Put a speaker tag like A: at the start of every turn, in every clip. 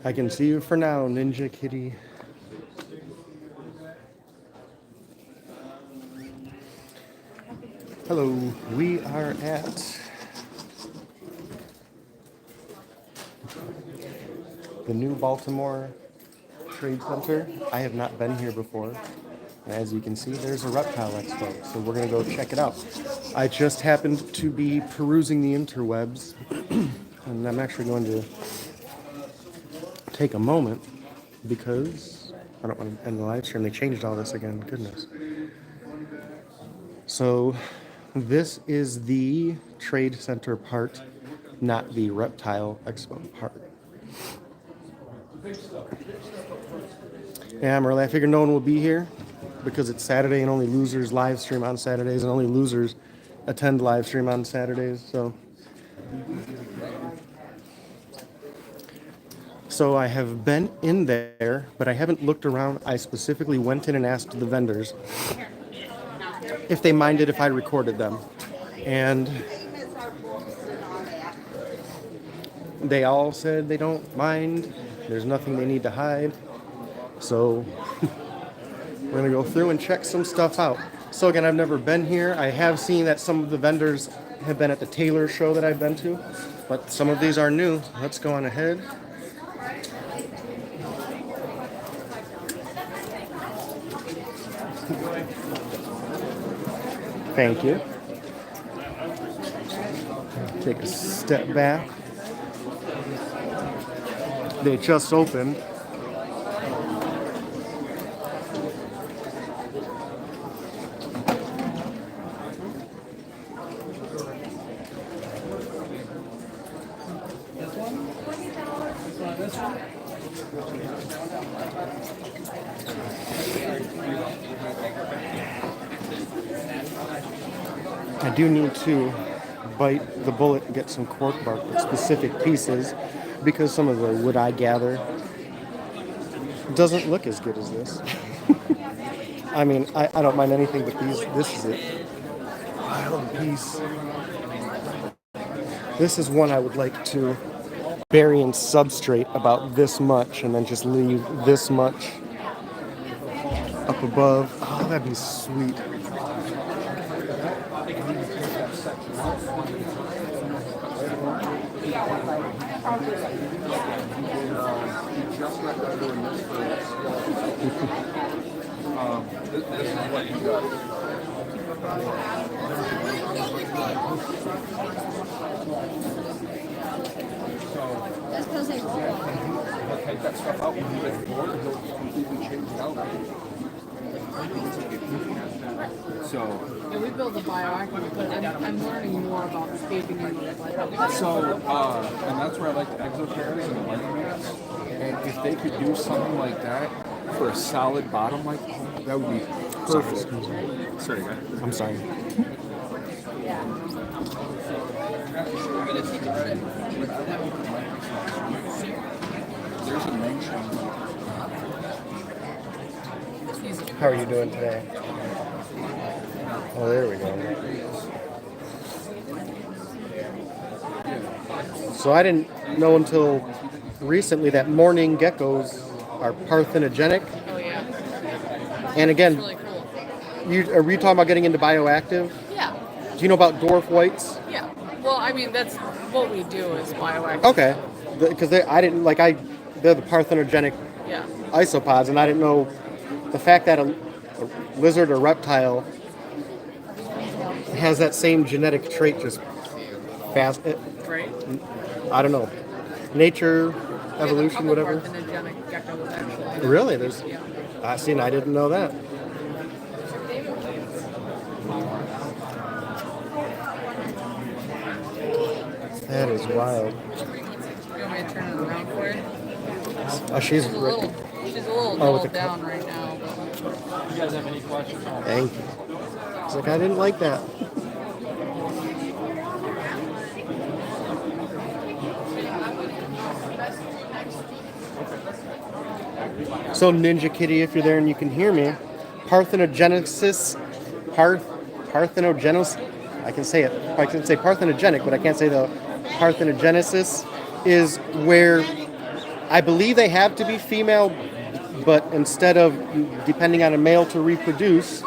A: I can see you for now, Ninja Kitty. Hello, we are at the new Baltimore Trade Center. I have not been here before. And as you can see, there's a Reptile Expo, so we're going to go check it out. I just happened to be perusing the interwebs, and I'm actually going to take a moment because I don't want to end the live stream. They changed all this again. Goodness. So this is the Trade Center part, not the Reptile Expo part. Yeah, I figured no one will be here because it's Saturday and only losers live stream on Saturdays and only losers attend live stream on Saturdays. So I have been in there, but I haven't looked around. I specifically went in and asked the vendors if they minded if I recorded them. And they all said they don't mind. There's nothing they need to hide. So we're going to go through and check some stuff out. So again, I've never been here. I have seen that some of the vendors have been at the Taylor show that I've been to, but some of these are new. Let's go on ahead. Thank you. Take a step back. They just opened. I do need to bite the bullet and get some cork bark with specific pieces because some of the wood I gather doesn't look as good as this. I mean, I don't mind anything but these. This is it. Wild piece. This is one I would like to bury in substrate about this much and then just leave this much up above. Oh, that'd be sweet.
B: Take that stuff out when you get bored, he'll completely change it out. So
C: yeah, we built a bioactive, but I'm learning more about escaping animals.
B: and that's where I like the exopairs and the lightermaids. And if they could do something like that for a solid bottom like that would be perfect. Sorry, guy.
A: I'm sorry.
B: There's a mention.
A: How are you doing today? Oh, there we go. So I didn't know until recently that morning geckos are parthenogenic.
C: Oh yeah,
A: And again,
C: really cool.
A: are we talking about getting into bioactive?
C: Yeah,
A: Do you know about dwarf whites?
C: yeah. Well, I mean that's what we do is bioactive.
A: Okay, because they're the parthenogenic
C: Yeah.
A: isopods, and I didn't know the fact that a lizard or reptile has that same genetic trait just fast.
C: Great.
A: I don't know. Nature, evolution, whatever.
C: Parthenogenic geckos actually.
A: Really? There's.
C: Yeah.
A: I seen. I didn't know that. That is wild.
C: You want me to turn it around for you?
A: Oh, she's
C: She's a
A: great.
C: little, she's a little
A: Oh, with
C: dulled
A: the
C: down right now. But
B: You guys have any questions?
A: Thank you. It's like I didn't like that. So Ninja Kitty, if you're there and you can hear me, parthenogenesis, parthenogenesis. I can say it. I can say parthenogenic, but I can't say the parthenogenesis is where I believe they have to be female, but instead of depending on a male to reproduce,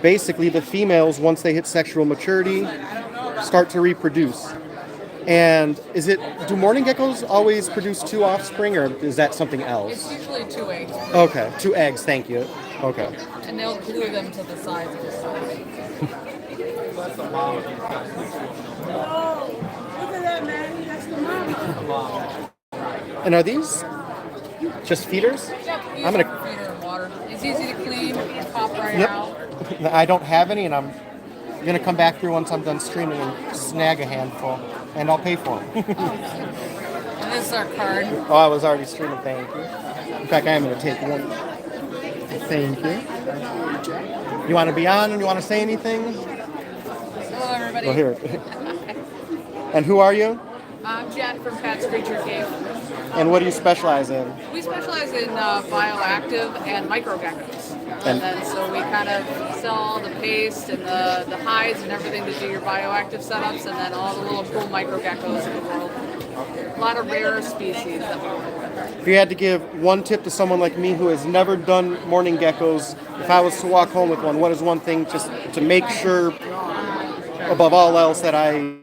A: basically the females, once they hit sexual maturity, start to reproduce. And do mourning geckos always produce 2 offspring, or is that something
C: It's
A: else?
C: usually 2 eggs,
A: Okay, 2 eggs, thank you. Okay.
C: and they'll glue them to the sides of the stomach.
D: Oh, look at that, man. That's the mama.
A: And are these just feeders?
C: Yep,
A: I'm gonna-
C: feeder and water. It's easy to clean, pop right
A: Yep.
C: out.
A: I don't have any, and I'm gonna come back through once I'm done streaming and snag a handful, and I'll pay for them.
C: And this is our card.
A: Oh, I was already streaming, thank you. In fact, I am gonna take one. Thank you. You want to be on and you want to say anything?
C: Hello, everybody.
A: Well, here. And who are you?
C: I'm Jen from Pat's Creature Cave.
A: And what do you specialize in?
C: We specialize in bioactive and micro geckos.
A: And-
C: And then so we kind of sell all the paste and the hides and everything to do your bioactive setups, and then all the little cool micro geckos in the world. A lot of rare species that we work with.
A: If you had to give one tip to someone like me who has never done morning geckos, if I was to walk home with one, what is one thing just to make sure, above all else, that I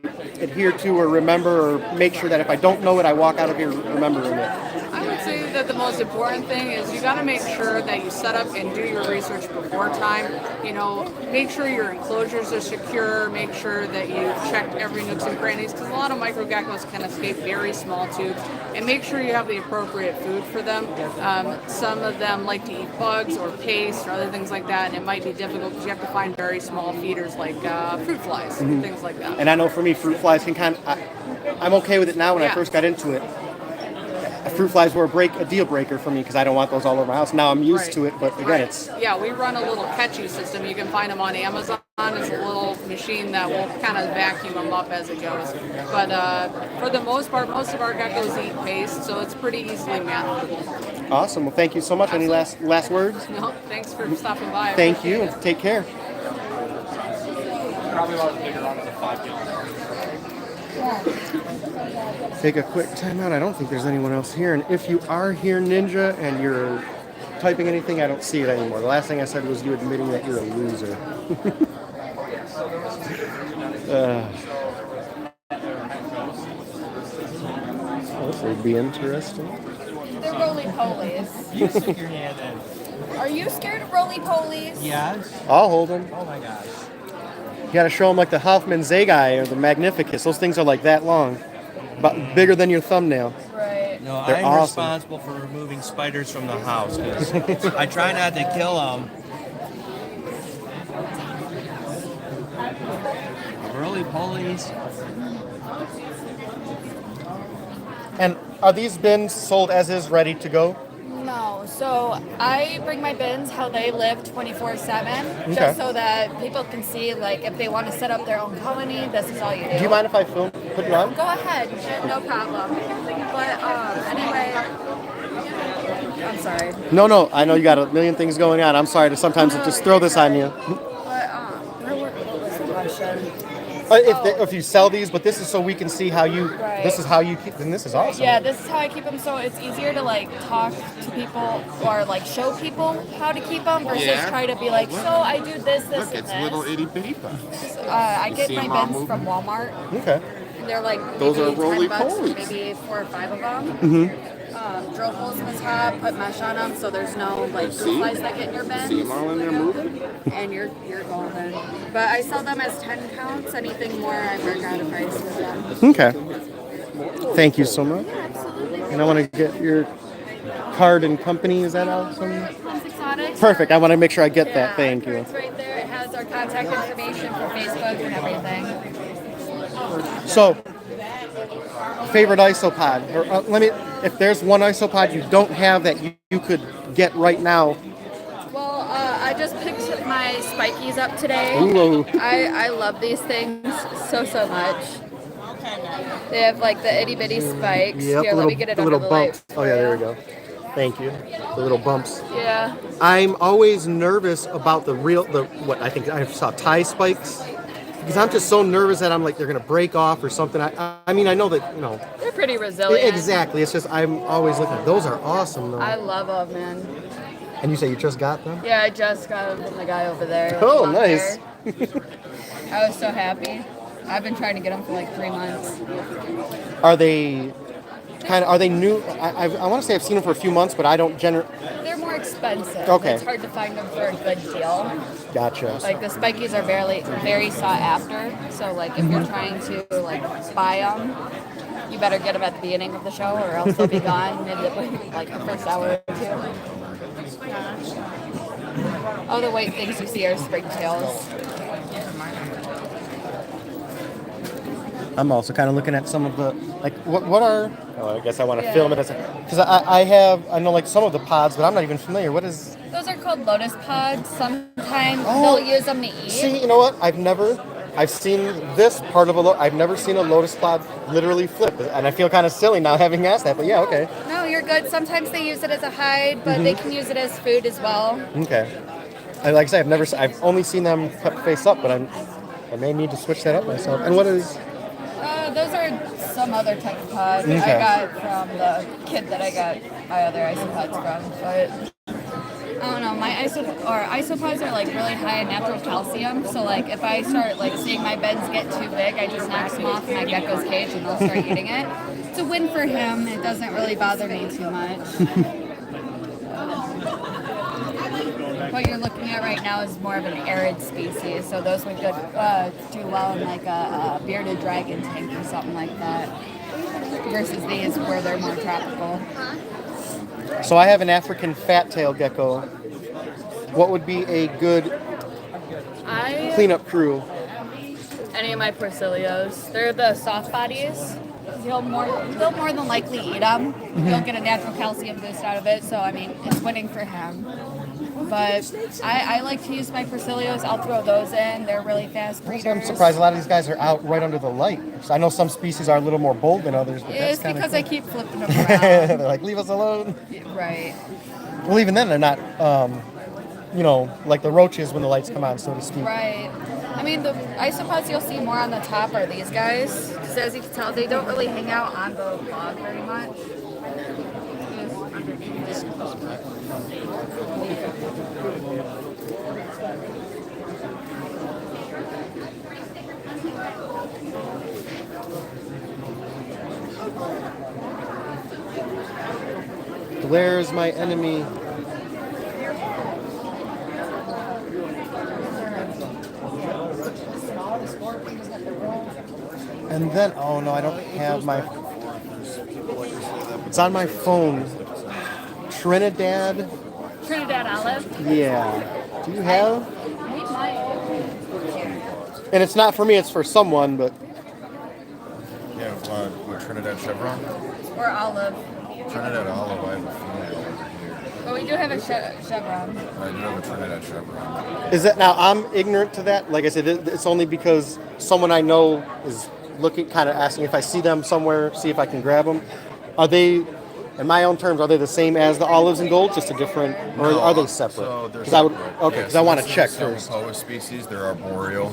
A: adhere to or remember, or make sure that if I don't know it, I walk out of here remembering it?
C: I would say that the most important thing is you got to make sure that you set up and do your research before time. You know, make sure your enclosures are secure. Make sure that you checked every nooks and crannies, because a lot of micro geckos can escape very small tubes. And make sure you have the appropriate food for them. Some of them like to eat bugs or paste or other things like that, and it might be difficult because you have to find very small feeders like fruit flies and things like that.
A: And I know for me, fruit flies can I'm okay with it now. When I
C: Yeah.
A: first got into it, fruit flies were a deal breaker for me because I don't want those all over my house. Now I'm used
C: Right.
A: to it, but again, it's
C: Yeah, we run a little catchy system. You can find them on Amazon. It's a little machine that will kind of vacuum them up as it goes. But for the most part, most of our geckos eat paste, so it's pretty easily manageable.
A: awesome. Well, thank you so much. Any last words?
C: No, thanks for stopping by. I
A: Thank you.
C: appreciate it.
A: Take care.
B: Probably about as big around as a 5-gallon.
A: Take a quick time out. I don't think there's anyone else here. And if you are here, Ninja, and you're typing anything, I don't see it anymore. The last thing I said was you admitting that you're a loser. This will be interesting.
E: They're roly-polies.
F: You stick your hand in.
E: Are you scared of roly-polies?
F: Yes.
A: I'll hold them.
F: Oh my gosh.
A: You gotta show them like the Hoffman Zagai or the Magnificus. Those things are like that long, about bigger than your thumbnail.
E: Right.
F: No,
A: They're
F: I'm
A: awesome.
F: responsible for removing spiders from the house 'cause I try not to kill them. Roly-polies.
A: And are these bins sold as is, ready to go?
E: No, so I bring my bins how they live 24/7,
A: Okay.
E: just so that people can see, like, if they want to set up their own colony, this is all you do.
A: Do you mind if I film? Put you on?
E: Go ahead, no problem. But anyway, I'm sorry.
A: No. I know you got a million things going on. I'm sorry to sometimes just throw this on you.
E: But what was the question?
A: If you sell these, but this is so we can see how you.
E: Right.
A: This is how you keep. Then this is awesome.
E: Yeah, this is how I keep them, so it's easier to like talk to people or like show people how to keep them versus
G: Yeah.
E: try to be like, so I do this,
G: Look,
E: and
G: it's
E: this.
G: little itty bitty pups.
E: I get
G: see
E: my
G: them all
E: bins
G: moving?
E: from Walmart.
A: Okay.
E: And they're like
G: Those
E: maybe
G: are roly
E: 10 bucks,
G: polies.
E: maybe 4 or 5 of them. Drill holes in the top, put mesh on them so there's no like
G: See?
E: fruit flies that get in your bins.
G: See them all in there moving?
E: And you're golden. But I sell them as 10 counts. Anything more, I work out a price with them.
A: Okay. Thank you so much.
E: Absolutely.
A: And I want to get your card and company. Is that awesome?
E: Plums Exotics.
A: Perfect. I want to make sure I get
E: Yeah,
A: that. Thank you.
E: It's right there. It has our contact information for Facebook and everything.
A: So, favorite isopod? Or, if there's one isopod you don't have that you could get right now.
E: Well, I just picked my spikies up today.
A: Ooh.
E: I love these things so much. They have like the itty bitty spikes.
A: Yep,
E: Here, let me get it
A: the
E: under
A: little
E: the
A: bumps.
E: light.
A: Oh yeah, there we go. Thank you. The little bumps.
E: Yeah.
A: I'm always nervous about what I think I saw tie spikes because I'm just so nervous that I'm like they're gonna break off or something. I mean I know that
E: They're pretty resilient.
A: exactly. It's just I'm always looking at those are awesome though.
E: I love them, man.
A: And you say you just got them?
E: Yeah, I just got them from the guy over there.
A: Oh,
E: Long
A: nice.
E: hair. I was so happy. I've been trying to get them for like 3 months.
A: Are they are they new? I want to say I've seen them for a few months, but I don't
E: They're more expensive.
A: Okay.
E: It's hard to find them for a good deal.
A: Gotcha.
E: Like the spikies are very sought after. So like if you're trying to like buy them, you better get them at the beginning of the show, or else they'll be gone maybe like the first hour or two. Oh, the white things you see are springtails.
A: I'm also kind of looking at some of the like what are I guess I want to film it as because I know like some of the pods, but I'm not even familiar. What is?
E: Those are called lotus pods. Sometimes
A: Oh.
E: they'll use them to eat.
A: See, you know what? I've seen this part of I've never seen a lotus pod literally flip, and I feel kind of silly now having asked that. But yeah, okay.
E: No, you're good. Sometimes they use it as a hide, but they can use it as food as well.
A: Okay. And like I say, I've only seen them cut face up, but I may need to switch that up myself. And what is?
E: Those are some other type of pod
A: Okay.
E: I got from the kid that I got my other isopods from. But I don't know, my isopods are like really high in natural calcium. So like if I start like seeing my beds get too big, I just knock them off my gecko's cage and they'll start eating it. It's a win for him. It doesn't really bother me too much. What you're looking at right now is more of an arid species, so those would do well in like a bearded dragon tank or something like that, versus these where they're more tropical.
A: So I have an African fat-tailed gecko. What would be a good cleanup crew?
E: Any of my Porcilios, they're the soft bodies. They'll more than likely eat them. You'll get a natural calcium boost out of it, so I mean, it's winning for him. But I like to use my Porcilios. I'll throw those in. They're really fast breeders.
A: I'm surprised a lot of these guys are out right under the light. So I know some species are a little more bold than others, but
E: It's
A: that's kind of
E: because
A: cool.
E: I keep flipping them around.
A: They're like, leave us alone.
E: Right.
A: Well, even then, they're not, like the roaches when the lights come on, so to speak.
E: Right. I mean, the isopods you'll see more on the top are these guys. Because as you can tell, they don't really hang out on the log very much.
A: Glare is my enemy. And then, oh no, I don't have my. It's on my phone. Trinidad.
E: Trinidad olive.
A: Yeah. Do you have?
E: We might.
A: And it's not for me, it's for someone, but.
H: Yeah, what, Trinidad Chevron?
E: Or olive.
H: Trinidad Olive, I have a female over here.
E: But we do have a chevron.
H: I do have a Trinidad Chevron.
A: Is that now? I'm ignorant to that. Like I said, it's only because someone I know is looking, kind of asking if I see them somewhere, see if I can grab them. Are they, in my own terms, are they the same as the olives and golds, just a different, or
H: No,
A: are they separate?
H: So they're
A: 'Cause I would,
H: separate.
A: okay,
H: Yeah,
A: because
H: so
A: I want
H: this
A: to
H: is
A: check
H: a
A: first.
H: Selma species. They're arboreal.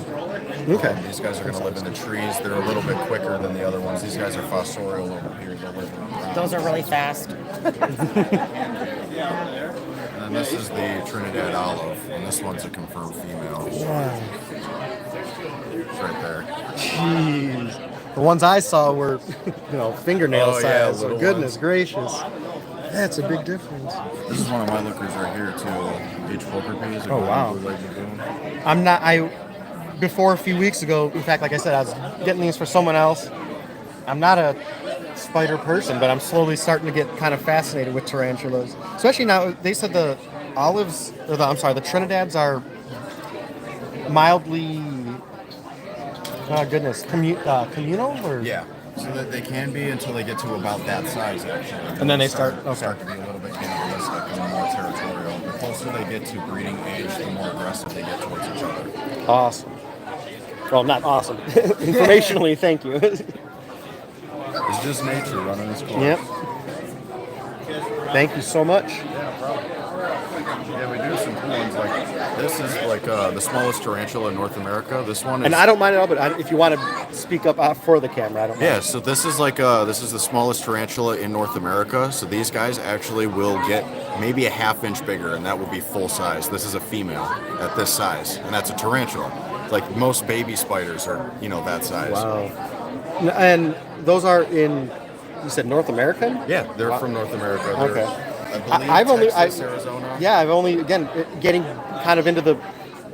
A: Okay.
H: These guys are going to live in the trees. They're a little bit quicker than the other ones. These guys are fossorial over here. They'll live in the ground.
I: Those are really fast.
H: And then this is the Trinidad Olive, and this one's a confirmed female. It's right there.
A: Jeez. The ones I saw were, fingernail
H: Oh, yeah,
A: size. So
H: little
A: goodness
H: ones.
A: gracious. That's a big difference.
H: This is one of my lookers right here too. H. Poker Peas.
A: Oh, wow.
H: Lagoon.
A: Before a few weeks ago, in fact, like I said, I was getting these for someone else. I'm not a spider person, but I'm slowly starting to get kind of fascinated with tarantulas. Especially now, they said the olives, the Trinidads are mildly, communal? Or?
H: Yeah. So that they can be until they get to about that size, actually.
A: And then they start
H: to be a little bit cannibalistic and more territorial. The closer they get to breeding age, the more aggressive they get towards each other.
A: Awesome. Well, not awesome. Informationally, thank you.
H: It's just nature running its course.
A: Yep. Thank you so much.
H: Yeah, we do some cool ones. Like this is like the smallest tarantula in North America. This one is.
A: And I don't mind at all, but if you want to speak up for the camera, I don't mind.
H: Yeah, so this is like this is the smallest tarantula in North America. So these guys actually will get maybe a ½ inch bigger, and that will be full size. This is a female at this size, and that's a tarantula. Like most baby spiders are, that size.
A: Wow. And those are in, you said North American?
H: Yeah, they're from North America. They're,
A: Okay.
H: I believe Texas,
A: I've
H: Arizona.
A: Yeah, I've only, again, getting kind of into the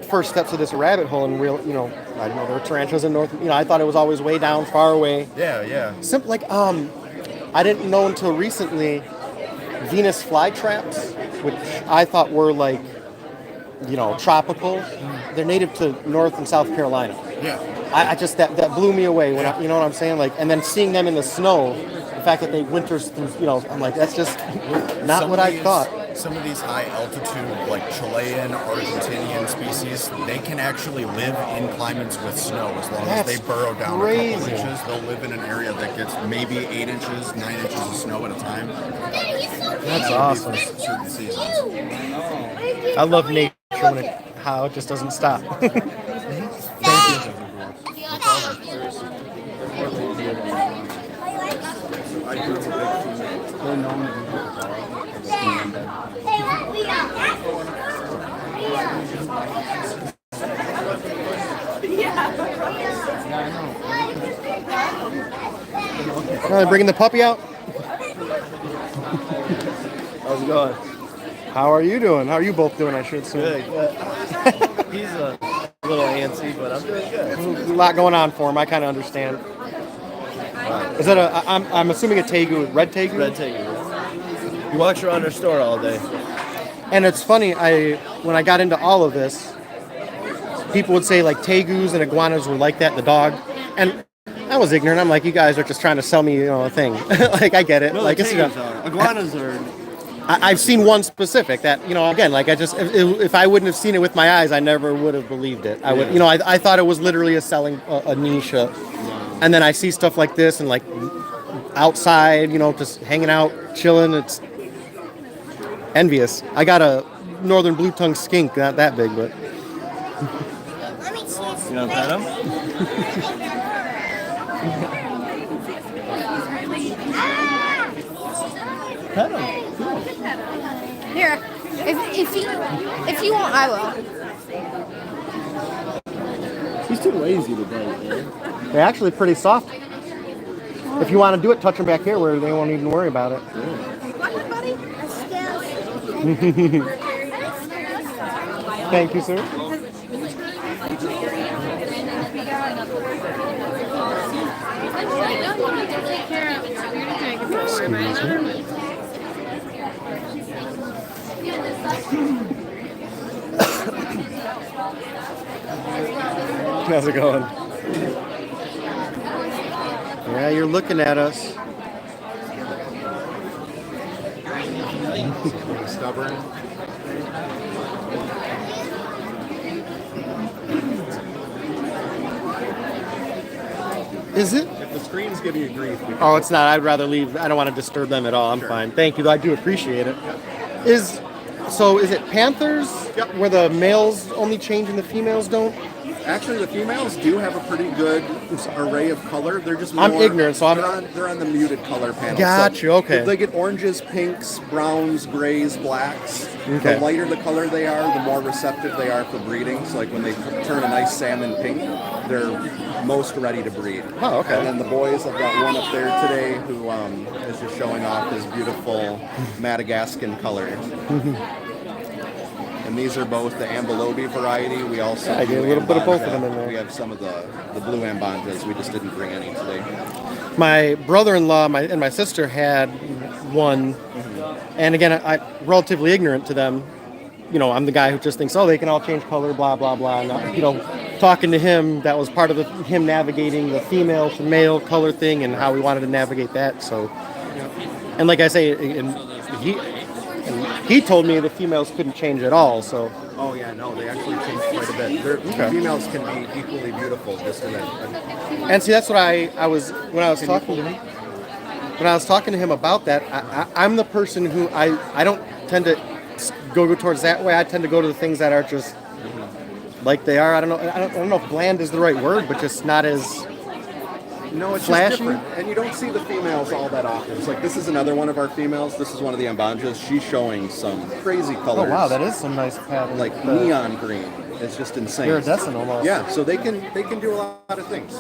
A: first steps of this rabbit hole and real, I know there are tarantulas in North, I thought it was always way down, far away.
H: Yeah.
A: Simple, like, I didn't know until recently Venus flytraps, which I thought were like, tropical. They're native to North and South Carolina.
H: Yeah.
A: I just, that blew me away when you know what I'm saying? Like, and then seeing them in the snow, the fact that they winter through, I'm like, that's just not what I thought.
H: Some of these high altitude, like Chilean, Argentinian species, they can actually live in climates with snow as long as they burrow down a couple inches. They'll live in an area that gets maybe 8 inches, 9 inches of snow at a time.
A: That's awesome.
H: For certain seasons.
A: I love nature how it just doesn't stop. Thank you. Are they bringing the puppy out?
I: How's it going?
A: How are you doing? How are you both doing, I should say?
I: Good. He's a little antsy, but I'm doing good.
A: A lot going on for him, I kind of understand. Is that I'm assuming a tegu, red tegu?
I: Red Tiger. He walks around our store all day.
A: And it's funny, when I got into all of this, people would say like tegus and iguanas were like that, the dog. And I was ignorant. I'm like, you guys are just trying to sell me, a thing. Like, I get it.
I: No,
A: like,
I: the tegus are. Iguanas are.
A: I've seen one specific that, again, like if I wouldn't have seen it with my eyes, I never would have believed it. I would, I thought it was literally a niche. And then I see stuff like this and like outside, just hanging out, chilling. It's envious. I got a northern blue tongue skink, not that big, but.
I: You want to pet him? Pet him.
E: Here, if you want, I will.
I: He's too lazy to bite, man.
A: They're actually pretty soft. If you want to do it, touch them back here where they won't even worry about it. Thank you, sir. How's it going? Yeah, you're looking at us.
H: Stubborn.
A: Is it?
H: If the screen's giving you grief,
A: Oh, it's not. I'd rather leave. I don't want to disturb them at all. I'm fine. Thank you, though. I do appreciate it. Is it panthers where the males only change and the females don't?
G: Actually, the females do have a pretty good array of color. They're just more,
A: I'm ignorant, so
G: they're on the muted color panel.
A: Got you, okay.
G: They get oranges, pinks, browns, grays, blacks.
A: Okay.
G: The lighter the color they are, the more receptive they are for breeding. So like when they turn a nice salmon pink, they're most ready to breed.
A: Oh, okay.
G: And then the boys, I've got one up there today who is just showing off his beautiful Madagascan color. And these are both the Ambelobi variety. We also
A: I get a
G: do
A: little bit of both of
G: Ambanja.
A: them in there.
G: We have some of the blue Ambanjas. We just didn't bring any today.
A: My brother-in-law and my sister had one, and again, I'm relatively ignorant to them. I'm the guy who just thinks, oh, they can all change color, blah, blah, blah. And, talking to him, that was part of him navigating the female to male color thing and how we wanted to navigate that. So, and like I say, he told me the females couldn't change at all. So.
G: Oh yeah, no, they actually change quite a bit. The females can be equally beautiful, just in
A: And see, that's what I was when I was talking to him. When I was talking to him about that, I'm the person who I don't tend to go towards that way. I tend to go to the things that are just like they are. I don't know. I don't know if bland is the right word, but just not as
G: No, it's
A: flashy.
G: just different. And you don't see the females all that often. It's like this is another one of our females. This is one of the Ambanjas. She's showing some crazy colors.
A: Oh wow, that is some nice pattern.
G: Like neon green. It's just insane.
A: Iridescent almost.
G: Yeah, so they can do a lot of things.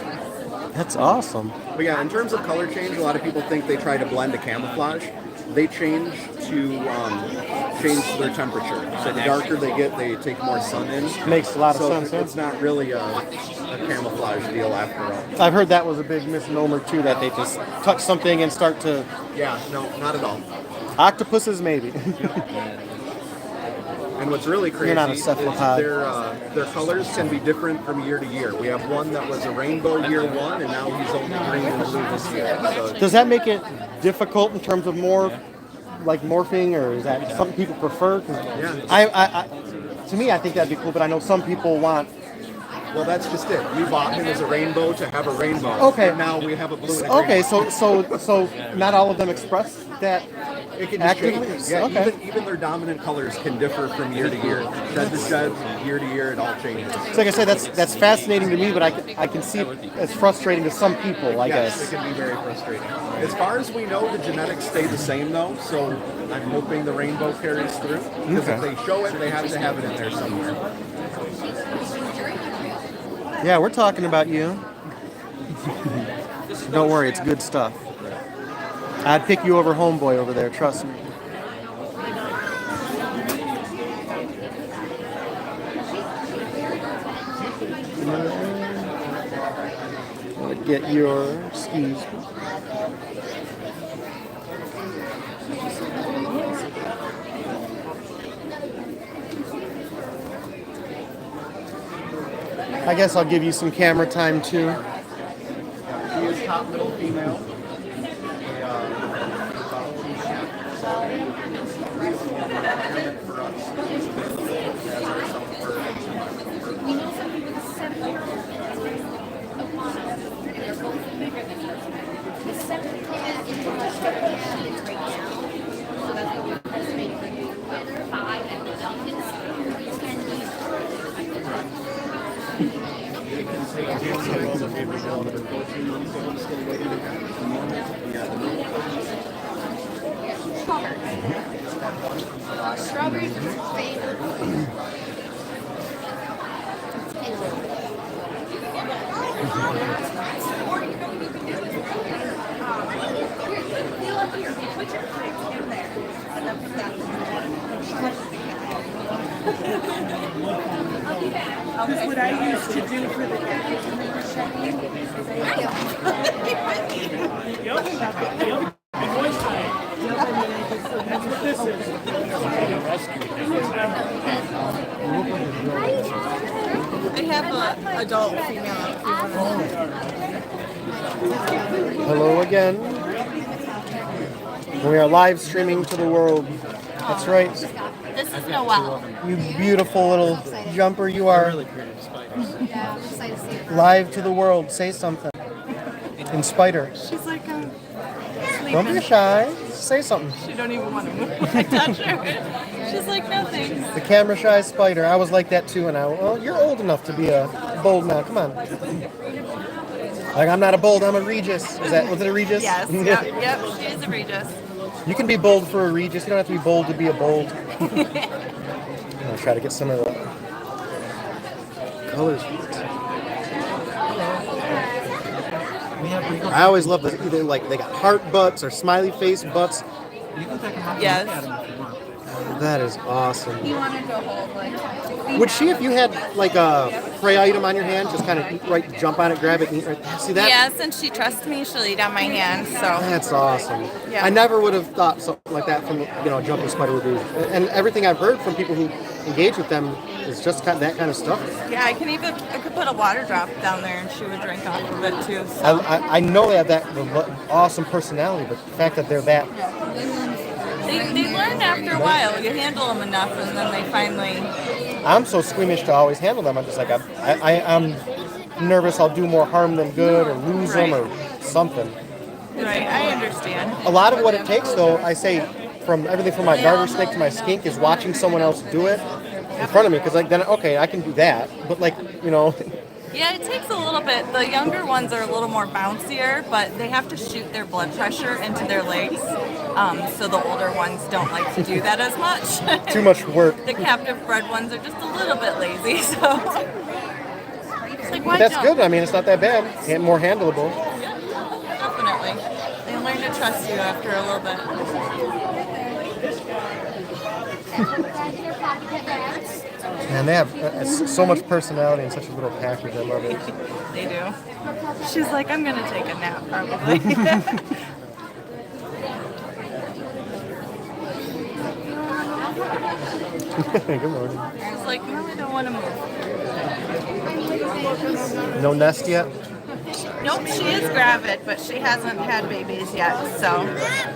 A: That's awesome.
G: But yeah, in terms of color change, a lot of people think they try to blend to camouflage. They change to change their temperature. So the darker they get, they take more sun in.
A: Makes a lot of
G: so
A: sense. Yeah.
G: it's not really a camouflage deal after all.
A: I've heard that was a big misnomer too, that they just touch something and start to.
G: Yeah, no, not at all.
A: Octopuses maybe.
G: And what's really crazy
A: You're not a
G: is
A: cephalopod.
G: their colors can be different from year to year. We have one that was a rainbow year one, and now he's only green and blue this year. So
A: Does that make it difficult in terms of more like morphing, or is that something people prefer? 'Cause
G: Yeah.
A: to me, I think that'd be cool, but I know some people want.
G: well, that's just it. We bought him as a rainbow to have a rainbow.
A: Okay.
G: And now we have a blue and a green.
A: Okay, so not all of them express that
G: It can just
A: actively.
G: change. Yeah,
A: Okay.
G: even their dominant colors can differ from year to year. Shed to shed, year to year, it all changes.
A: So like I said, that's fascinating to me, but I can see it's frustrating to some people, I
G: Yes,
A: guess.
G: it can be very frustrating. As far as we know, the genetics stay the same though, so I'm hoping the rainbow carries through. Because if they show it, they have to have it in there somewhere.
A: Yeah, we're talking about you. Don't worry, it's good stuff. I'd pick you over Homeboy over there, trust me. I'm gonna get your skis. I guess I'll give you some camera time too.
G: He is top middle female.
D: What I used to do for the
J: I have an adult female.
A: Hello again. We are live streaming to the world. That's right.
E: This is Noelle.
A: You beautiful little jumper you are.
E: Yeah, I'm excited to see her.
A: Live to the world. Say something. In Spider.
J: She's like
A: Don't be shy. Say something.
J: she don't even want to move. I touch her. She's like, no thanks.
A: The camera shy Spider. I was like that too, and well, you're old enough to be a bold now. Come on. Like I'm not a bold. I'm a Regis. Was it a Regis?
J: Yes. Yep. She is a Regis.
A: You can be bold for a Regis. You don't have to be bold to be a bold. I'm gonna try to get some of the colors. I always love this. Either like they got heart butts or smiley face butts.
J: Yes.
A: That is awesome.
E: He wanted to hold like.
A: Would she, if you had like a prey item on your hand, just kind of jump on it, grab it, and eat right? See that?
J: Yeah, since she trusts me, she'll eat on my hand. So
A: That's awesome.
J: Yeah.
A: I never would have thought something like that from a jumping spider would do. And everything I've heard from people who engage with them is just that kind of stuff.
J: yeah, I could put a water drop down there and she would drink off of it too. So
A: I know they have that awesome personality, but the fact that they're that.
J: they learn after a while. You handle them enough, and then they finally.
A: I'm so squeamish to always handle them. I'm just like I'm nervous I'll do more harm than good or lose them or something.
J: Right, I understand.
A: A lot of what it takes, though, I say from everything from my garter snake to my skink is watching someone else do it in front of me. Because like then, okay, I can do that. But like, you know,
J: Yeah, it takes a little bit. The younger ones are a little more bouncier, but they have to shoot their blood pressure into their legs. So the older ones don't like to do that as much.
A: too much work.
J: The captive bred ones are just a little bit lazy, so it's like, why
A: But that's
J: jump?
A: good. I mean, it's not that bad. More handleable.
J: Definitely. They learn to trust you after a little bit.
A: And they have so much personality in such a little package. I love it.
J: They do. She's like, I'm gonna take a nap probably.
A: Good morning.
J: I was like, no, I don't want to move.
A: No nest yet?
J: Nope, she is gravid, but she hasn't had babies yet, so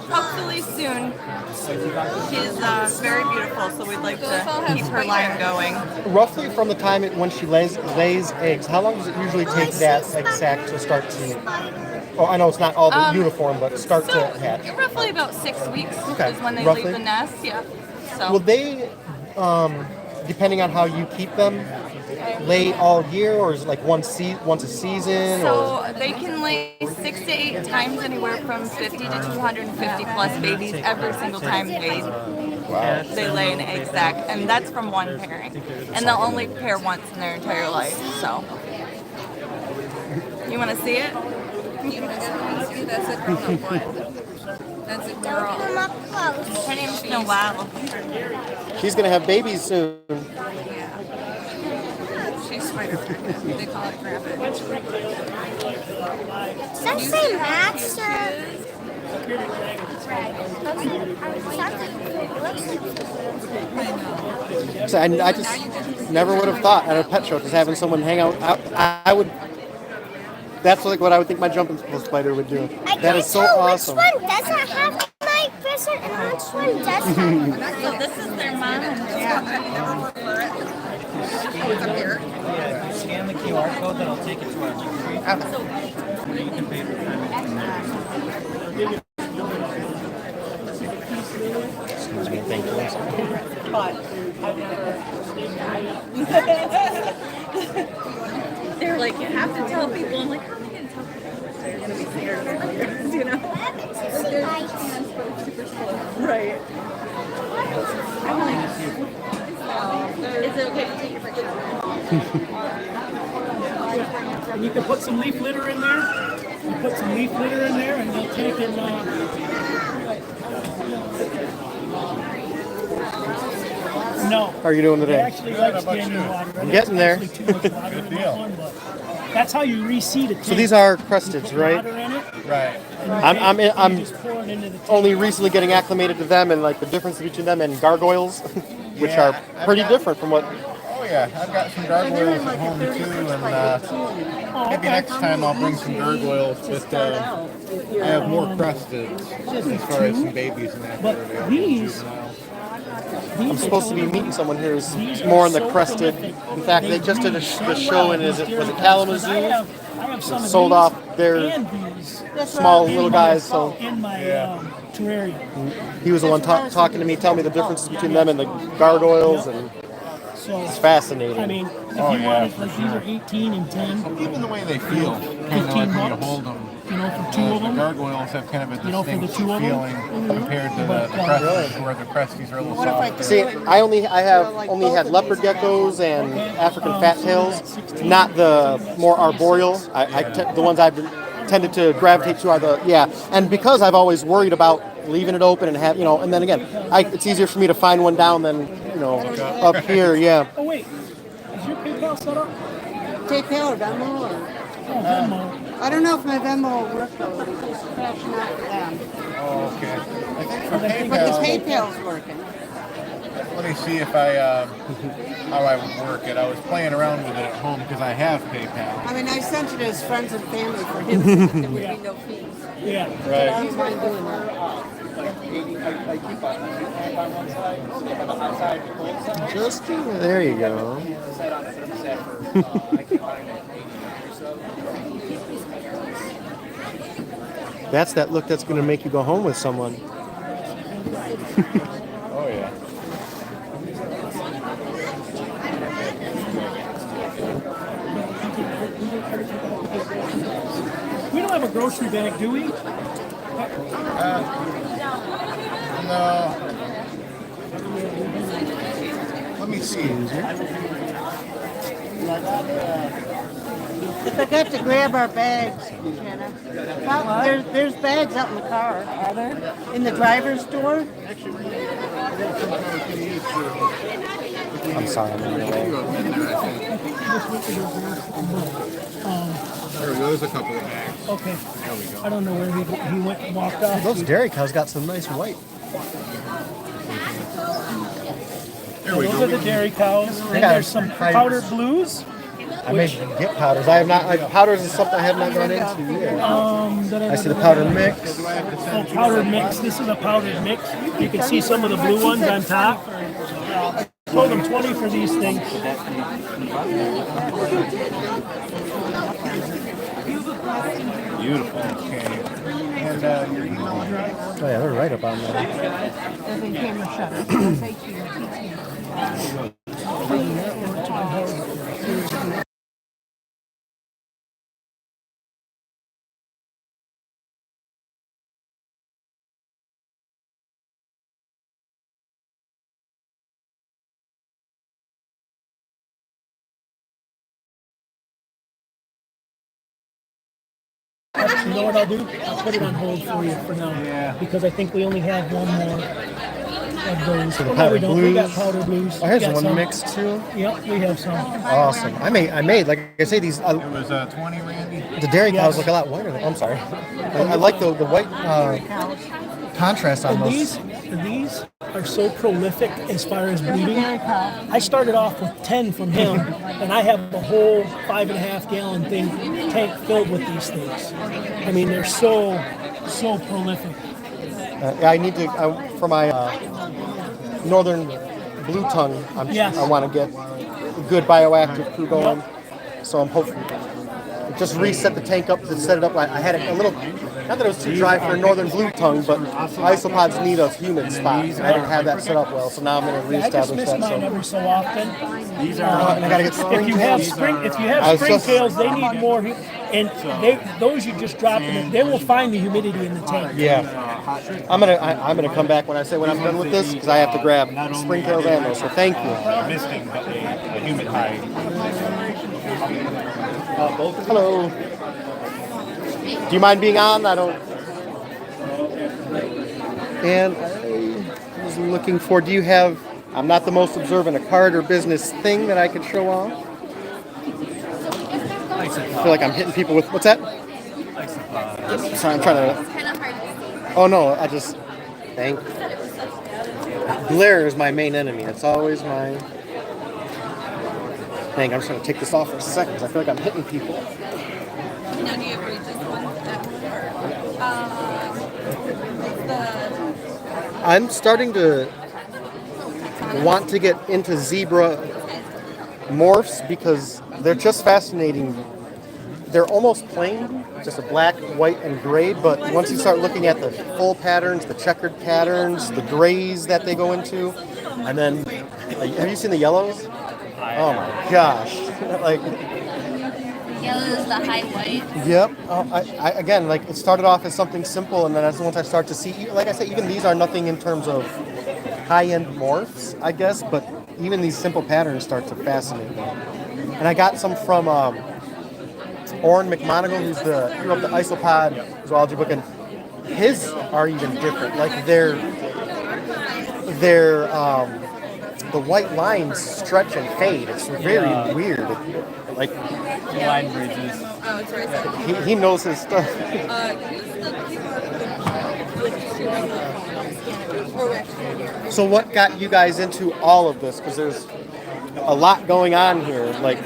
J: hopefully soon. She's very beautiful, so we'd like to keep her line going.
A: Roughly from the time when she lays eggs, how long does it usually take that egg sac to start to? Oh, I know it's not all the uniform, but start to hatch.
J: Roughly about 6 weeks
A: Okay,
J: is when they
A: roughly.
J: leave the nest. Yeah. So.
A: Will they, depending on how you keep them, lay all year, or is it like once a season?
J: So they can lay 6 to 8 times, anywhere from 50 to 250 plus babies every single time they lay an egg sac, and that's from one pairing. And they'll only pair once in their entire life. So, you want to see it?
E: That's a grown-up one. That's a girl.
D: Come up close.
J: Her name's Noelle.
A: She's gonna have babies soon.
E: She's spider. They call it gravid.
D: Does that say master?
A: So I just never would have thought at a pet show, just having someone hang out. I would. That's like what I would think my jumping spider would do. That is so awesome.
D: Which one doesn't have my person and which one does have?
J: So this is their mom.
F: Scan the QR code, then I'll take it to our registry. You can pay for time.
A: Excuse me, thank you.
J: They're like, you have to tell people. I'm like, how am I going to tell people they're going to be scared? You know? Right. I'm like, is it okay to take your picture?
K: And you can put some leaf litter in there. You put some leaf litter in there, and they'll take and. No.
A: How are you doing
K: They
A: today?
K: actually like standing water.
A: I'm getting there.
K: Good deal. That's how you reseed it.
A: So these are crusteds, right?
B: Right.
A: I'm only recently getting acclimated to them and like the difference between them and gargoyles, which are pretty different from what.
B: Oh yeah, I've got some gargoyles at home too, and maybe next time I'll bring some gargoyles, but I have more crusteds as far as some babies and that.
K: But these.
A: I'm supposed to be meeting someone here who's more on the crested. In fact, they just did the show in was it Kalamazoo? Sold off their small little guys. So
K: In my terrarium.
A: he was the one talking to me, telling me the differences between them and the gargoyles, and
K: So,
A: it's fascinating.
K: I mean, if you wanted, like, these are 18 and 10.
B: Even the way they feel, kind of
K: 15
B: like when you
K: bucks.
B: hold them.
K: You know, for two of
B: The
K: them.
B: gargoyles have kind of a
K: You know, for the
B: distinct
K: two of them.
B: feeling compared to the cresties, where the cresties are a little softer.
A: See, I have only had leopard geckos and African fat tails, not the more arboreal. The ones I've tended to gravitate to are and because I've always worried about leaving it open and and then again, it's easier for me to find one down than up here. Yeah.
K: Oh, wait. Is your PayPal set up?
L: PayPal or Venmo? Or?
K: Oh, Venmo.
L: I don't know if my Venmo will work though. It's crashing out for them.
B: Oh, okay. I think for
L: But the
B: PayPal,
L: PayPal's working.
B: let me see if how I would work it. I was playing around with it at home because I have PayPal.
L: I mean, I sent it as friends and family for him. There would be no fees.
K: Yeah.
L: But I don't mind doing that.
A: Just there you go. That's that look that's going to make you go home with someone.
B: Oh yeah.
K: We don't have a grocery bag, do we?
G: No. Let me see.
L: I forgot to grab our bags, Jenna. There's bags out in the car. Are there? In the driver's door?
A: I'm sorry. I'm in the way.
G: There we go. There's a couple of bags.
K: Okay. I don't know where he went and walked off.
A: Those dairy cows got some nice white.
K: Those are the dairy cows. And
A: got
K: there's some powdered blues.
A: I may get powders. I have not. Powders is something I have not gone into yet. I see the powder mix.
K: Oh, powdered mix. This is a powdered mix. You can see some of the blue ones on top. I told them 20 for these things.
B: Beautiful.
G: And your email address?
A: Oh yeah, they're right up on there.
K: You know what I'll do? I'll put it on hold for you for now. Because I think we only have one more of those.
A: So the
K: Oh, no,
A: powder
K: we don't. We got
A: blues.
K: powder blues.
A: Oh, here's
K: We got
A: one
K: some.
A: mix too.
K: Yep, we have some.
A: Awesome. I made like I say these.
G: It was 20, Randy.
A: The dairy cows look a lot whiter. I'm sorry. I like the white contrast on
K: And
A: those.
K: these are so prolific as far as breeding. I started off with 10 from him, and I have a whole 5.5 gallon tank filled with these things. I mean, they're so prolific.
A: I need to for my northern blue tongue.
K: Yes.
A: I want to get a good bioactive crew going. So I'm hoping. Just reset the tank up to set it up. I had it a little, not that it was too dry for a northern blue tongue, but isopods need a humid spot. And I didn't have that set up well, so now I'm going to
K: I just
A: reestablish
K: miss
A: that.
K: mine
A: So.
K: every so often.
A: And I got to get
K: If you have springtails, they need more, and those you just drop in. They will find the humidity in the tank.
A: Yeah, I'm gonna come back when I'm done with this because I have to grab springtails and those. So thank you.
B: Missing a humid hide.
A: Hello. Do you mind being on? I don't. And I was looking for. Do you have? I'm not the most observant. A card or business thing that I could show off. I feel like I'm hitting people with what's that? Sorry, I'm trying to. Oh no, I just. Thank you. Glare is my main enemy. It's always my. Dang, I'm just gonna take this off for a second because I feel like I'm hitting people.
J: Now, do you agree just one?
A: I'm starting to want to get into zebra morphs because they're just fascinating. They're almost plain, just a black, white, and gray, but once you start looking at the full patterns, the checkered patterns, the grays that they go into, and then, have you seen the yellows? Oh my gosh. Like,
E: Yellow is the high white.
A: yep. I again, like it started off as something simple, and then once I start to see, like I said, even these are nothing in terms of high-end morphs, I guess, but even these simple patterns start to fascinate me. And I got some from Orrin McMonigal, who wrote the Isopod zoology book, and his are even different. Like they're the white lines stretch and fade. It's very weird. Like
F: Line bridges.
J: Oh, it's right there.
A: he knows his stuff.
J: Use the QR.
A: So what got you guys into all of this? Because there's a lot going on here. Like,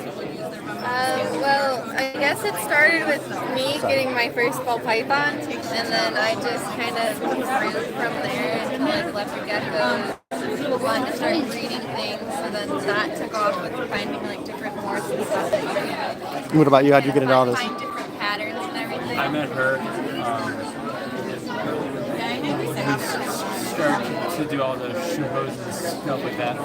M: Well, I guess it started with me getting my first ball python, and then I just kind of grew from there and like leopard geckos. Wanted to start breeding things, so then that took off with finding like different morphs and stuff that you can
A: what about you? How'd you get into all this?
M: find different patterns and everything.
F: I met her.
I: start to do all the shoe hoses and stuff like that.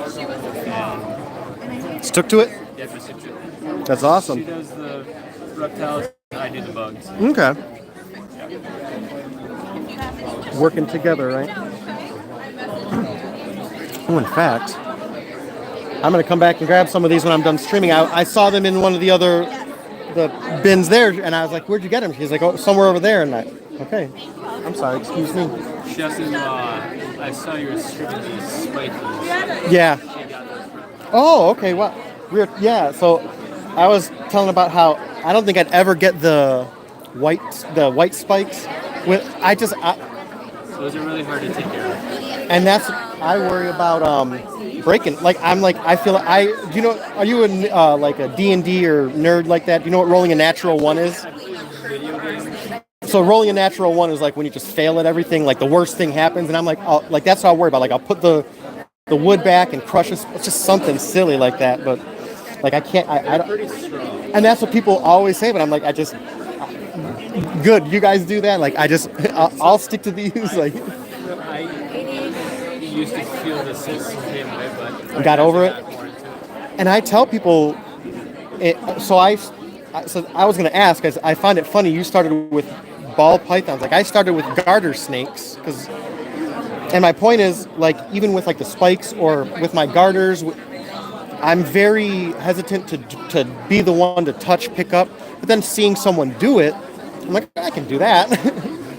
I: And
A: Stuck to it?
I: yeah, just stick to it.
A: That's awesome.
I: She does the reptiles, I do the bugs.
A: Okay. Working together, right? Oh, in fact, I'm going to come back and grab some of these when I'm done streaming. I saw them in one of the bins there, and I was like, where'd you get them? She's like, oh, somewhere over there. And okay. I'm sorry, excuse me.
I: She also, I saw you were stripping these spikies.
A: Yeah. Oh, okay. Well, weird. Yeah. So I was telling about how I don't think I'd ever get the white spikes.
I: Those are really hard to take care of.
A: And I worry about breaking. I feel do you know? Are you like a D&D or nerd like that? Do you know what rolling a natural one is? So rolling a natural one is like when you just fail at everything, like the worst thing happens, and I'm like, that's what I worry about. Like I'll put the wood back and crush it. It's just something silly like that. But like I can't. I don't. And that's what people always say. But I'm like, good. You guys do that. Like I'll stick to these. Like
I: I used to feel the same way, but
A: got over it. And I tell people. So I was going to ask. I find it funny. You started with ball pythons. Like I started with garter snakes and my point is like even with like the spikes or with my garters, I'm very hesitant to be the one to touch, pick up. But then seeing someone do it, I'm like, I can do that.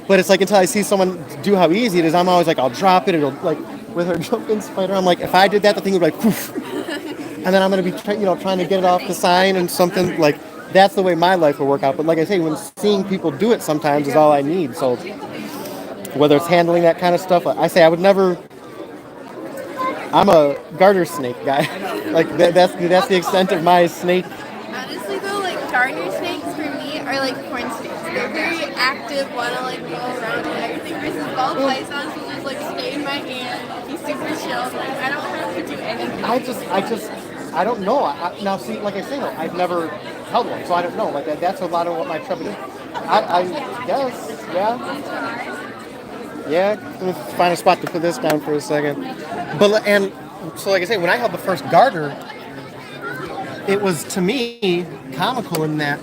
A: But it's like until I see someone do how easy it is, I'm always like, I'll drop it. It'll like with her jumping spider. I'm like, if I did that, the thing would be like, poof. And then I'm going to be trying to get it off the sign and something like. That's the way my life will work out. But like I say, when seeing people do it sometimes is all I need. So whether it's handling that kind of stuff, I say I would never. I'm a garter snake guy. Like that's the extent of my snake.
M: Honestly though, like garter snakes for me are like corn snakes. They're very active, wanna like go around and everything. Versus ball pythons will just like stay in my hand, be super chill. Like I don't have to do anything.
A: I don't know. Now see, like I say, though, I've never held one, so I don't know. Like that's a lot of what my trepidation. I guess, yeah. Yeah, let me find a spot to put this down for a second. And so, like I say, when I held the first garter, it was to me comical in that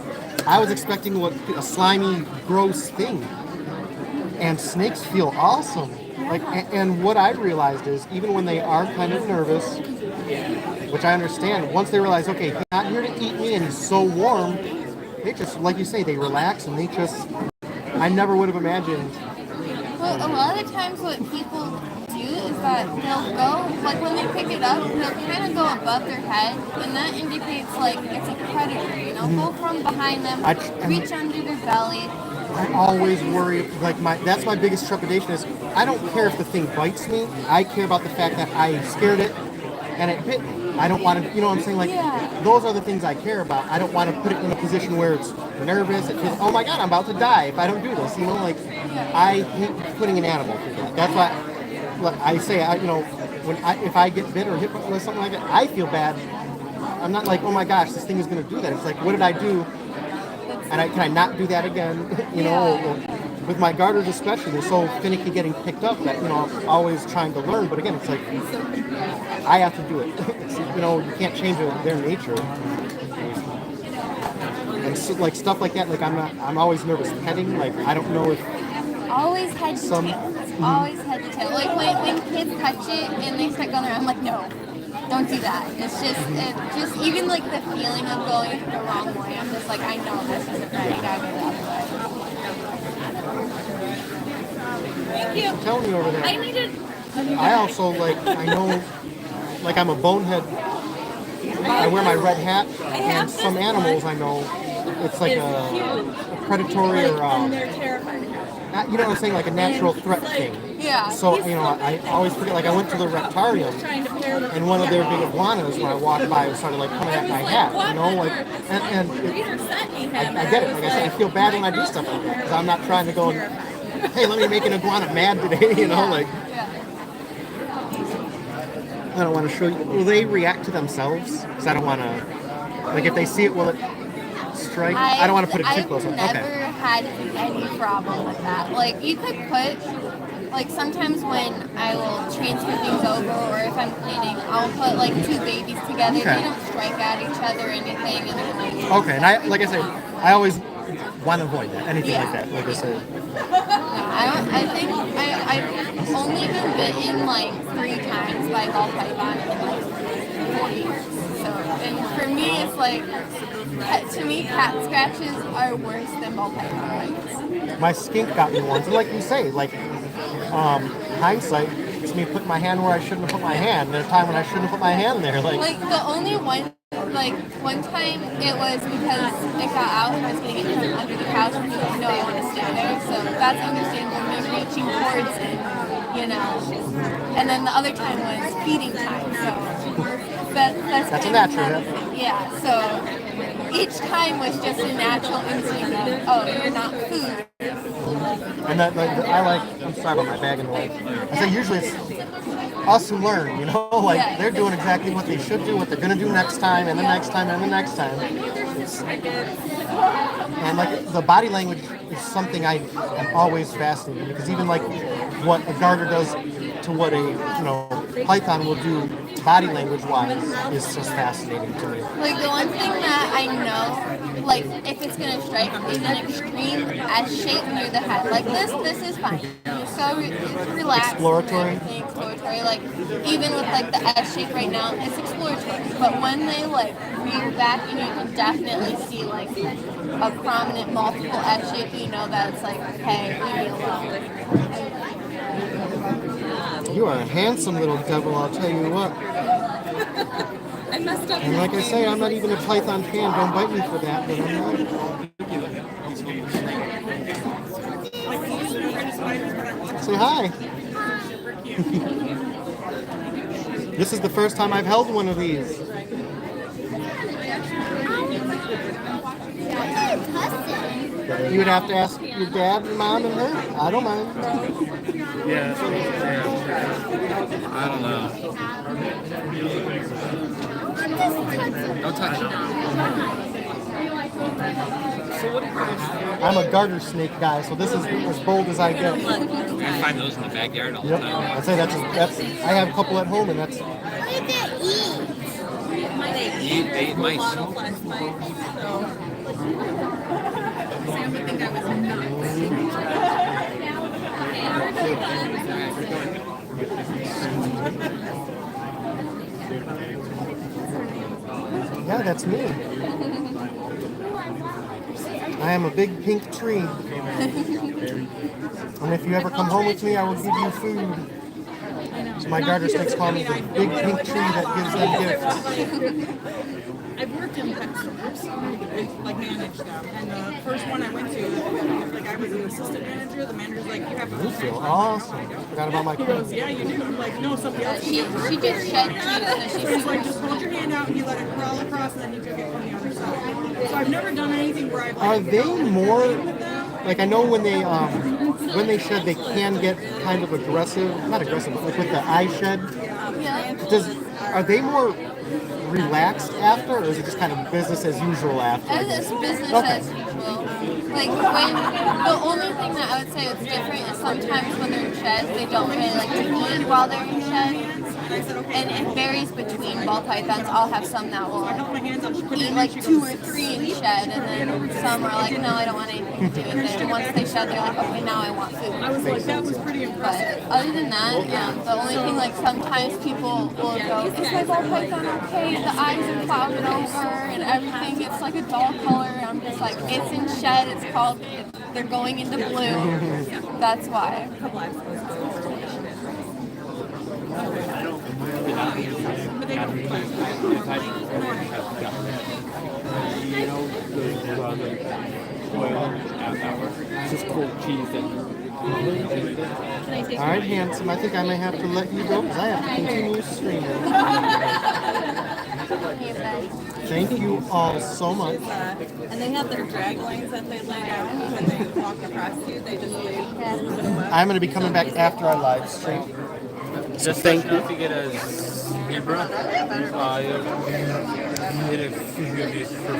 A: I was expecting a slimy, gross thing, and snakes feel awesome. Like, and what I realized is even when they are kind of nervous, which I understand, once they realize, okay, he's not here to eat me, and he's so warm, they just, like you say, they relax and they just. I never would have imagined.
M: Well, a lot of the times what people do is that they'll go, like when they pick it up, they'll kind of go above their head, and that indicates like it's a predator, you know, go from behind them, reach under their belly.
A: I always worry, like that's my biggest trepidation is, I don't care if the thing bites me, I care about the fact that I scared it and it bit me. I don't want to, you know what I'm saying? Like, those are the things I care about. I don't want to put it in a position where it's nervous. It feels, oh my God, I'm about to die if I don't do this. You know, like, I hate putting an animal through that. That's why I say, if I get bit or hit with something like that, I feel bad. I'm not like, oh my gosh, this thing is going to do that. It's like, what did I do? And can I not do that again? You know, with my garters especially, they're so finicky getting picked up that, you know, I'm always trying to learn. But again, it's like, I have to do it. You know, you can't change their nature. And so, like stuff like that, like I'm always nervous petting. Like I don't know if
M: always head to tail. Always head to tail. Like when kids touch it and they start going around, I'm like, no, don't do that. It's just even like the feeling of going the wrong way. I'm just like, I know this isn't right. I gotta go the other way. Thank you.
A: Tell me over there.
M: I needed.
A: I also I know, like I'm a bonehead. I wear my red hat, and some animals I know, it's like a predatory or
M: they're terrifying.
A: you know what I'm saying, like a natural threat thing.
M: Yeah.
A: So you know, I always forget. Like I went to the Reptarium, and one of their big iguanas when I walked by started like coming at my hat. You know, like and I get it. Like I said, I feel bad when I do stuff like that because I'm not trying to go and, hey, let me make an iguana mad today. You know, like. I don't want to show you. Will they react to themselves? Because I don't want to. Like, if they see it, will it strike? I don't want to put it too close.
M: I've never had any problem with that. Like, you could put like sometimes when I will transfer things over, or if I'm cleaning, I'll put like two babies together.
A: Okay.
M: They don't strike at each other or anything. And then, like,
A: Okay, and like I said, I always want to avoid that. Anything
M: Yeah.
A: like that. Like I said.
M: I think I've only been bitten like 3 times by ball python in like 4 years. So, and for me, it's like, to me, cat scratches are worse than ball python bites.
A: My skink got me once. And like you say, like hindsight, it's me putting my hand where I shouldn't have put my hand. There's a time when I shouldn't have put my hand there.
M: Like the only one, like one time it was because it got out and I was getting it from under the couch and he didn't know I want to stay there. So that's understandable, me reaching towards it, you know. And then the other time was feeding time. So that's
A: a
M: kind
A: natural,
M: of, yeah. So each time was just a natural instinct of, oh, you're not food.
A: And that, like, I'm sorry about my bag and way. I say usually it's us who learn, you know, like they're doing exactly what they should do, what they're gonna do next time, and the next time, and the next time. And like the body language is something I am always fascinated because even like what a garter does to what a python will do body language wise is just fascinating to me.
M: Like the one thing that I know, like if it's gonna strike, is an extreme S shape near the head. Like this is fine. So it's relaxed.
A: Exploratory.
M: Exploratory. Like even with like the S shape right now, it's exploratory. But when they like rear back and you can definitely see like a prominent multiple S shape, you know that it's like, hey, leave me alone.
A: You are a handsome little devil, I'll tell you what.
J: I messed up.
A: And like I say, I'm not even a python fan. Don't bite me for that, but I'm not. Say hi. This is the first time I've held one of these. You would have to ask your dad, your mom, and her. I don't mind.
I: Yeah. I don't know. Don't touch it.
A: I'm a garter snake guy, so this is as bold as I get.
I: I find those in the backyard all the
A: Yep.
I: time.
A: I'd say that's. I have a couple at home, and that's.
I: They eat mice.
J: Sam would think I was nuts.
A: Yeah, that's me. I am a big pink tree. And if you ever come home with me, I will give you food. So my garter snakes call me the big pink tree that gives them gifts.
N: I've worked in pet stores and like managed them. And the first one I went to, like I was an assistant manager. The manager's like, you have
A: You feel awesome. Forgot about my
N: He goes, yeah, you do. I'm like, no, somebody else.
M: She just shed teeth, so
N: So he's like, just hold your hand out and you let it crawl across, and then you took it from the other side. So I've never done anything where I've
A: Are they more like I know when they shed they can get kind of aggressive, not aggressive, but like with the eye shed. Are they more relaxed after, or is it just kind of business as usual after?
M: It's business as usual. Like when the only thing that I would say that's different is sometimes when they're in sheds, they don't really like to eat while they're in sheds. And it varies between ball pythons. I'll have some that will eat like 2 or 3 in shed, and then some are like, no, I don't want anything to do with it. And once they shed, they're like, okay, now I want food.
N: I was like, that was pretty impressive.
M: But other than that, the only thing, like sometimes people will go, is my ball python okay? The eyes are clouded over and everything. It's like a dull color. I'm just like, it's in shed. It's called. They're going into blue. That's why.
I: Just cold cheese and
A: All right, handsome. I think I may have to let you go because I have to continue streaming. Thank you all so much.
N: And they have their drag lines that they lay down when they walk across you. They just leave.
A: I'm going to be coming back after our live stream. So thank you.
I: to get a zebra. It is going to be for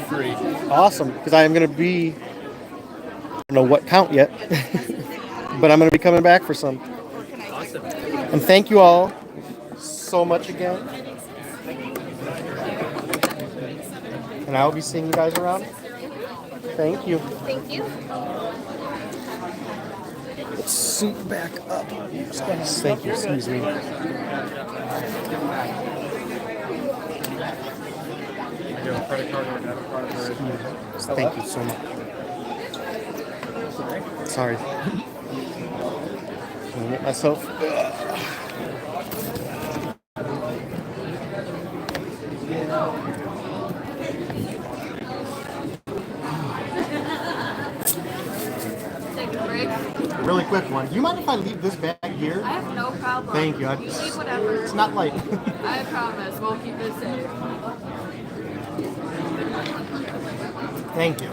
I: free.
A: Awesome, because I am going to be, I don't know what count yet. but I'm going to be coming back for some. And thank you all so much again. And I will be seeing you guys around. Thank you.
M: Thank you.
A: Let's suit back up. Thank you. Excuse me. Thank you so much. Sorry. I'll get myself.
M: Take a break.
A: Really quick one. Do you mind if I leave this bag here?
C: I have no problem.
A: Thank you.
C: You keep whatever.
A: It's not light.
C: I promise. We'll keep it safe.
A: Thank you.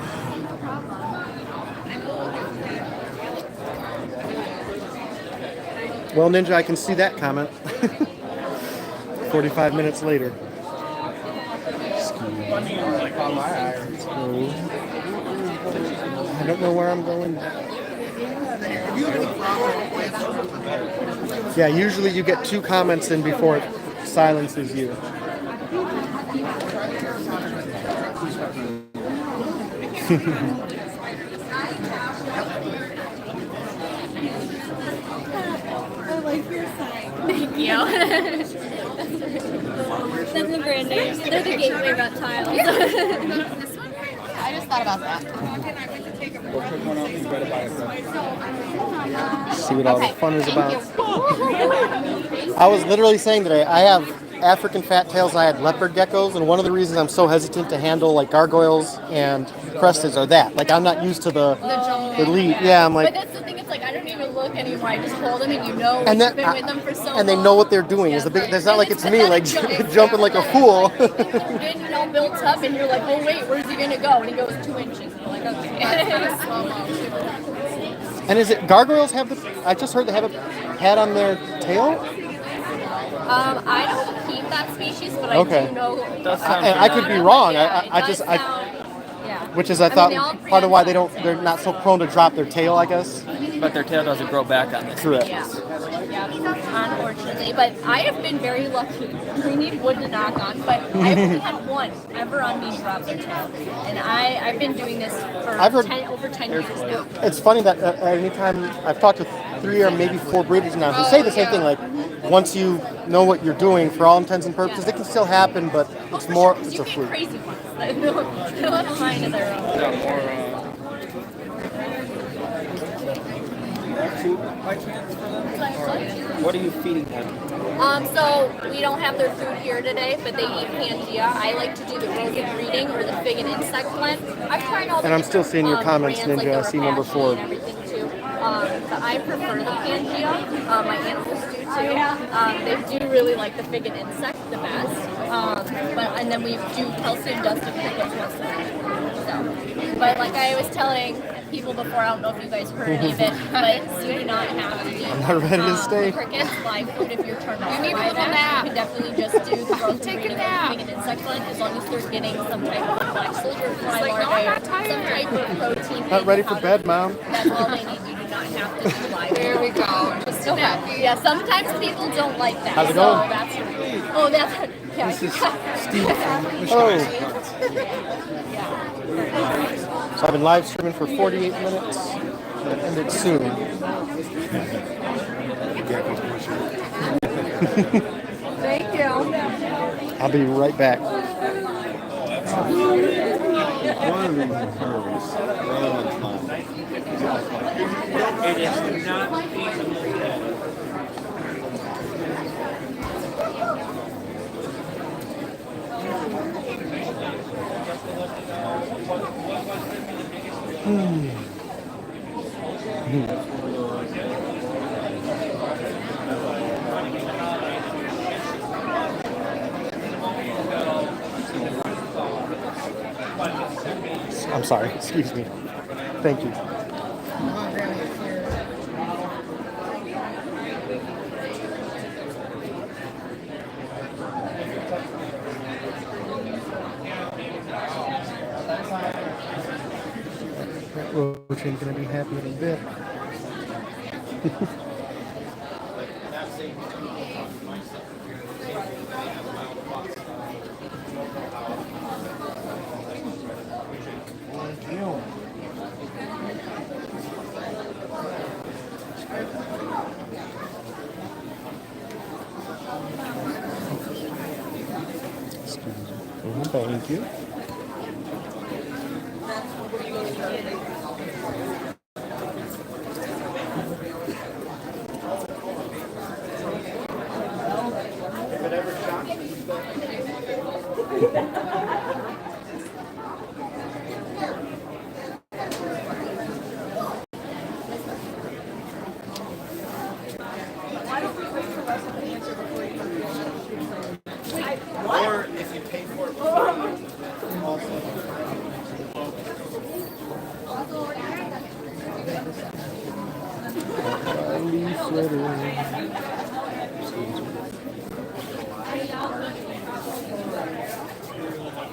A: Well, Ninja, I can see that comment. 45 minutes later. I don't know where I'm going. Yeah, usually you get 2 comments in before it silences you.
M: I like your sign. Thank you. That's the brand names. They're the gateway reptiles.
E: I just thought about that.
A: See what all the fun is about.
E: You.
A: I was literally saying today, I have African fat tails, I had leopard geckos, and one of the reasons I'm so hesitant to handle like gargoyles and cresteds are that. Like I'm not used to the lead. Yeah, I'm like.
E: But that's the thing. It's like I don't even look anymore. I just hold them, and you know,
A: And
E: you've been with them for so long.
A: and they know what they're doing. Is the big? It's not like it's me like jumping like a fool.
E: Getting all built up, and you're like, oh wait, where's he gonna go? And he goes 2 inches. And you're like, okay.
A: And is it gargoyles have the? I just heard they have a pad on their tail.
E: I don't keep that species, but I
A: Okay.
E: do know.
A: I could be wrong. Which is I thought part of why they're not so prone to drop their tail, I guess.
I: But their tail doesn't grow back on this.
A: Correct.
E: Yeah, unfortunately. But I have been very lucky. We need wood to knock on, but I've only had one ever on me drop their tail. And I've been doing this for over 10 years now.
A: It's funny that anytime I've talked to 3 or maybe 4 breeders now who say the same thing, like once you know what you're doing, for all intents and purposes, it can still happen, but it's more, it's a fluke.
E: Crazy ones. They'll have a mind of their own.
I: What are you feeding them?
E: So we don't have their food here today, but they eat Pangea. I like to do the rosy breeding or the fig and insect blend. I've tried all the
A: And I'm still seeing your comments,
E: brands,
A: Ninja.
E: like
A: I see number 4.
E: and everything too. But I prefer the Pangea. My animals do too. They do really like the fig and insect the best. And then we do calcium dust and crickets once a week. So, but like I was telling people before, I don't know if you guys heard any of it, but you do not have to do
A: I'm not ready to stay.
E: crickets live food if you're turned off.
C: You need a
E: by
C: little
E: that.
C: nap.
E: You can definitely just do the growth
C: Take a
E: breeding
C: nap.
E: of fig and insect blend as long as they're getting some type of black soldier fly
C: It's like, no, I'm
E: larvae,
C: not tired.
E: some type of protein.
A: Not ready for bed, Mom.
E: That's all they need. You do not have to do live.
C: There we go. Just a nap.
E: Yeah, sometimes people don't like that.
A: How's it
E: so
A: going?
E: That's yeah.
A: This is Steve. Oh. So I've been live streaming for 48 minutes. And it ended soon.
C: Thank you.
A: I'll be right back.
I: It is not
A: I'm sorry. Excuse me. Thank you. Roach ain't gonna be happy in a bit. Thank you.
F: Or if you pay for it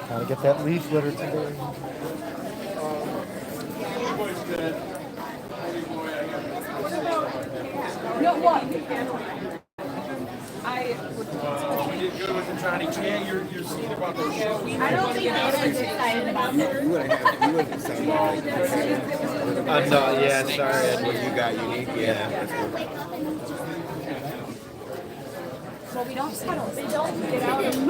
A: Gotta get that leaf litter today.
N: No, what?
B: We did good with the Johnny Chan. You're seeing about those shows.
E: I don't think anyone's excited about this.
G: You would have sounded like
I: No, yeah, sorry.
G: what you got unique. Yeah. That's cool.
N: Well, we don't settle. They don't get out of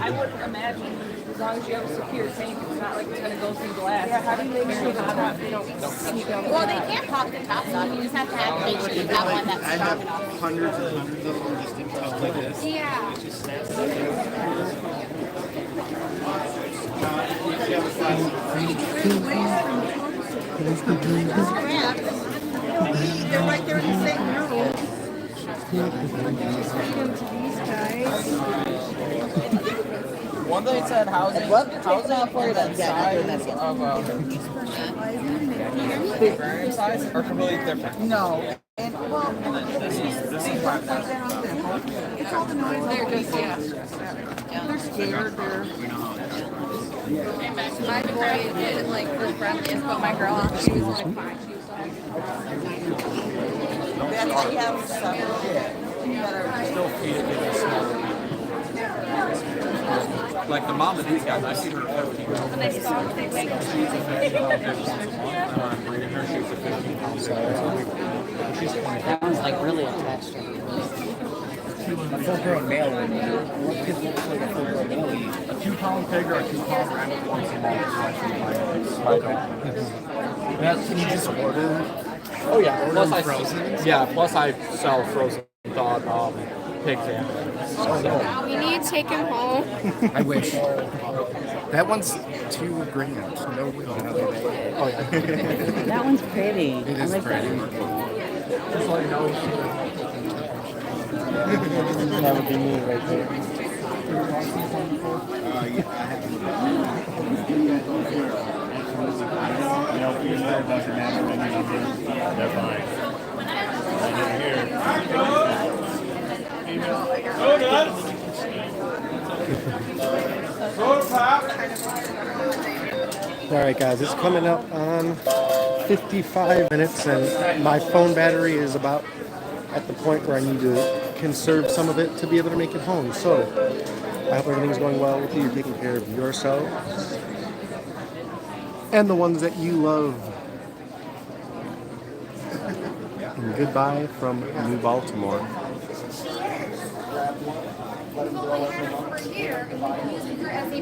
N: I wouldn't imagine, as long as you have a secure tank, it's not like it's going to go through glass. Yeah, how do you make sure that they don't sneak out?
E: Well, they can't pop the tops off. You just have to make sure you have one that's
G: I
E: strong
G: have
E: enough.
G: hundreds and hundreds of them just in tubs like this.
E: Yeah.
G: It just snaps.
L: They're right there in the same room.
I: One day it said housing for the size of aquarium size are completely different.
L: No. And well,
C: It's all the noise. They're just, yeah.
L: they're scared. They're
C: My boy didn't like the friendliest, but my girl, she was like 5.
L: we actually have several that are
B: Still feed it in a small. Like the mom of these guys, I see her at 15 pounds.
E: They stop, they make
B: Breeding her, she was a 15 pounds.
O: That one's like really attached to me.
G: A full-grown male. What kid looks like a full-grown male?
B: A 2-pound pig or a 2-pound rabbit once a month.
G: Can you just order?
B: Oh yeah. Plus I sell frozen thawed pigs and
C: We need to take him home.
G: I wish. That one's $2,000. No way. Oh yeah.
O: That one's pretty.
G: It is pretty.
B: just like no.
A: That would be me right there.
G: Doesn't matter what number. They're fine.
A: All right, guys, it's coming up on 55 minutes, and my phone battery is about at the point where I need to conserve some of it to be able to make it home. So I hope everything's going well with you. You're taking care of yourselves and the ones that you love. And goodbye from New Baltimore.
E: Well, we had it for a year, and you can use it for as a